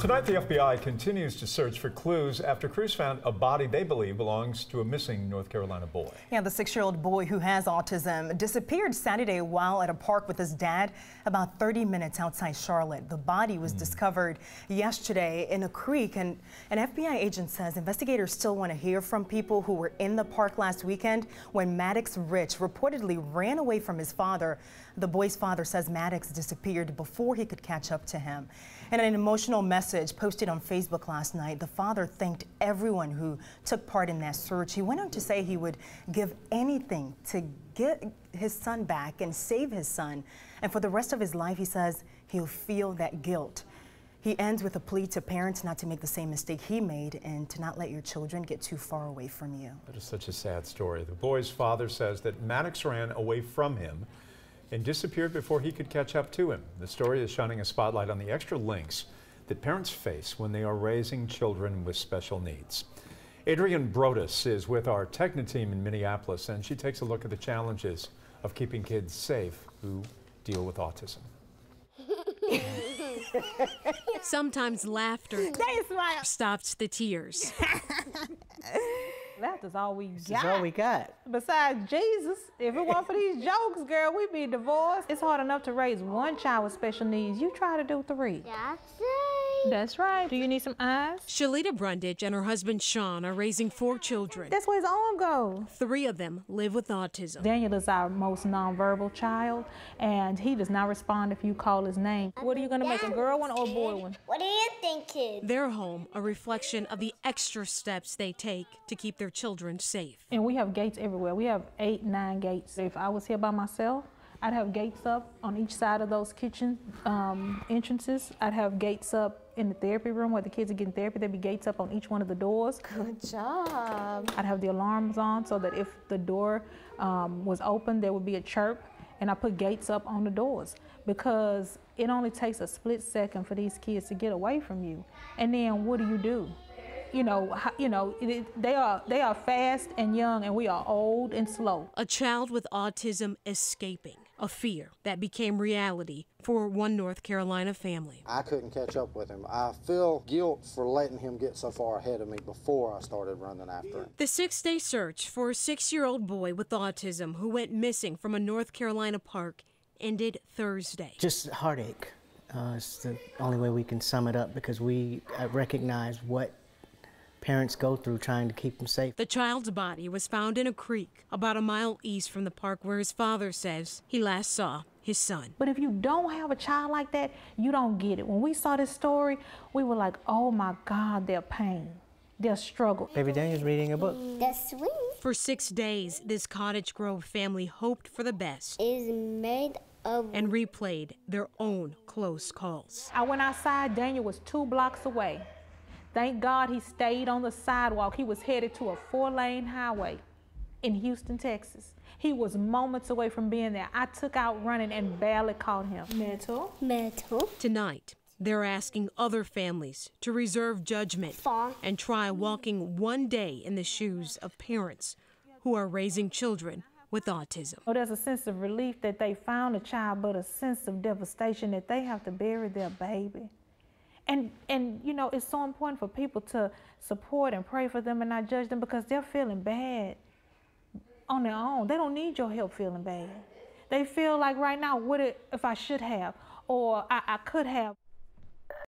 Tonight, the FBI continues to search for clues after crews found a body they believe belongs to a missing North Carolina boy. Yeah, the 6-year-old boy who has autism disappeared Saturday while at a park with his dad about 30 minutes outside Charlotte. The body was discovered yesterday in a creek, and an FBI agent says investigators still want to hear from people who were in the park last weekend when Maddox Rich reportedly ran away from his father. The boy's father says Maddox disappeared before he could catch up to him. In an emotional message posted on Facebook last night, the father thanked everyone who took part in that search. He went on to say he would give anything to get his son back and save his son. And for the rest of his life, he says he'll feel that guilt. He ends with a plea to parents not to make the same mistake he made and to not let your children get too far away from you. That is such a sad story. The boy's father says that Maddox ran away from him and disappeared before he could catch up to him. The story is shining a spotlight on the extra links that parents face when they are raising children with special needs. Adrienne Brodus is with our Techna team in Minneapolis, and she takes a look at the challenges of keeping kids safe who deal with autism. Sometimes laughter stops the tears. Laughter's all we got. That's all we got. Besides Jesus, if it weren't for these jokes, girl, we'd be divorced. It's hard enough to raise one child with special needs. You try to do 3. That's right. That's right. Do you need some eyes? Shalita Brundage and her husband Sean are raising 4 children. That's where his arm goes. 3 of them live with autism. Daniel is our most nonverbal child, and he does not respond if you call his name. What are you going to make, a girl one or a boy one? What do you think, kid? Their home, a reflection of the extra steps they take to keep their children safe. And we have gates everywhere. We have 8, 9 gates. If I was here by myself, I'd have gates up on each side of those kitchen entrances. I'd have gates up in the therapy room where the kids are getting therapy. There'd be gates up on each one of the doors. Good job. I'd have the alarms on so that if the door was open, there would be a chirp. And I put gates up on the doors because it only takes a split second for these kids to get away from you. And then what do? They are fast and young, and we are old and slow. A child with autism escaping, a fear that became reality for one North Carolina family. I couldn't catch up with him. I feel guilt for letting him get so far ahead of me before I started running after him. The 6-day search for a 6-year-old boy with autism who went missing from a North Carolina park ended Thursday. Just heartache. It's the only way we can sum it up because we recognize what parents go through trying to keep them safe. The child's body was found in a creek about a mile east from the park where his father says he last saw his son. But if you don't have a child like that, you don't get it. When we saw this story, we were like, oh my God, their pain, their struggle. Baby Daniel's reading a book. That's sweet. For 6 days, this Cottage Grove family hoped for the best. It is made of... and replayed their own close calls. I went outside, Daniel was 2 blocks away. Thank God he stayed on the sidewalk. He was headed to a 4-lane highway in Houston, Texas. He was moments away from being there. I took out running and barely caught him. Metal. Tonight, they're asking other families to reserve judgment and try walking one day in the shoes of parents who are raising children with autism. Oh, there's a sense of relief that they found a child, but a sense of devastation that they have to bury their baby. And you know, it's so important for people to support and pray for them and not judge them because they're feeling bad on their own. They don't need your help feeling bad. They feel like right now, what if I should have or I could have.